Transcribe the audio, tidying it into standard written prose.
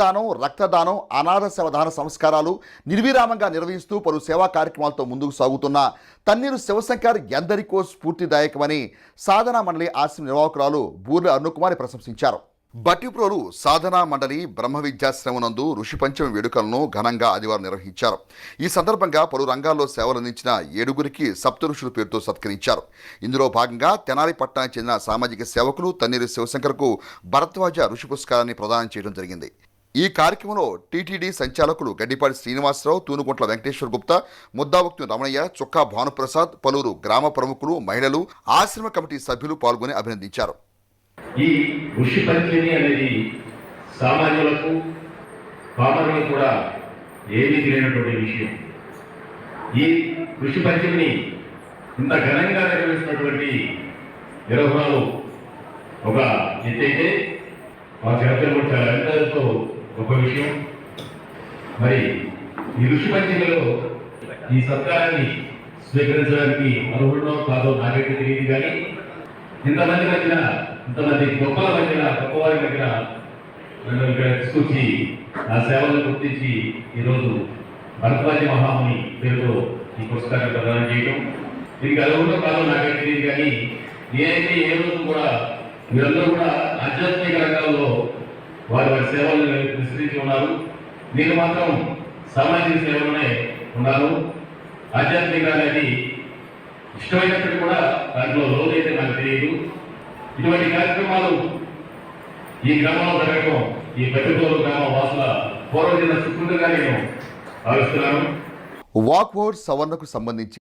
అన్నదానం, రక్తదానం, అనాథ శవదాన సంస్కారాలు నిర్విరామంగా నిర్వహిస్తూ పలు సేవా కార్యక్రమాలతో ముందుకు సాగుతున్న తన్నీరు శివశంకర్ ఎందరికో స్ఫూర్తిదాయకమని సాధనా మండలి ఆశ్రమ నిర్వాహకురాలు బూర్ల అరుణకుమారి ప్రశంసించారు. బట్టిప్రోలు సాధనా మండలి బ్రహ్మ విద్యాశ్రమం నందు ఋషి పంచమి వేడుకలను ఘనంగా ఆదివారం నిర్వహించారు. ఈ సందర్భంగా పలు రంగాల్లో సేవలందించిన 7గురికి సప్త ఋషుల పేరుతో సత్కరించారు. ఇందులో భాగంగా తెనాలి పట్టణానికి చెందిన సామాజిక సేవకులు తన్నీరు శివశంకర్కు భరద్వాజ ఋషి పురస్కారాన్ని ప్రదానం చేయడం జరిగింది. ఈ కార్యక్రమంలో టీటీడీ సంచాలకులు గడ్డిపాటి శ్రీనివాసరావు, తూనుగుంట్ల వెంకటేశ్వర గుప్తా, ముద్దావక్తు రమణయ్య, చొక్కా భానుప్రసాద్, పలువురు గ్రామ ప్రముఖులు, మహిళలు, ఆశ్రమ కమిటీ సభ్యులు పాల్గొని అభినందించారు. ఈ ఋషి పంచమి అనేది సామాన్యులకు పామరులకు కూడా ఏమీ తెలియనటువంటి విషయం. ఈ ఋషి పంచమిని ఇంత ఘనంగా నిర్వహిస్తున్నటువంటి నిర్వహణలు ఒక ఎత్తైతే మా చరిత్రలో చాలా ఎంతో గొప్ప విషయం. మరి ఈ ఋషి పంచమిలో ఈ సత్కారాన్ని స్వీకరించడానికి అర్హుడో కాదో నాకైతే తెలియదు, కానీ ఇంతమంది మధ్యన, ఇంతమంది గొప్పల మధ్యన, గొప్పవారి మధ్యన నన్ను ఇక్కడ తీసుకొచ్చి ఆ సేవలను గుర్తించి ఈరోజు భరద్వాజ మహాముని పేరుతో ఈ పురస్కారం ప్రదానం చేయడం దీనికి అర్హుడో కాదో నాకైతే తెలియదు, కానీ నేనైతే ఏ రోజు కూడా మీరందరూ కూడా ఆధ్యాత్మిక రంగాల్లో వారి వారి సేవలను విస్తరించి ఉన్నారు. నేను మాత్రం సామాజిక సేవలోనే ఉన్నాను. ఆధ్యాత్మిక అనేది ఇష్టమైనప్పటికీ కూడా దాంట్లో లోనైతే నాకు తెలియదు. ఇటువంటి కార్యక్రమాలు ఈ గ్రామంలో జరగడం ఈ బట్టిప్రోలు గ్రామ వాసుల పూర్వజన సుకృతంగా నేను భావిస్తున్నాను. వాక్ ఓవర్ సవరణకు సంబంధించి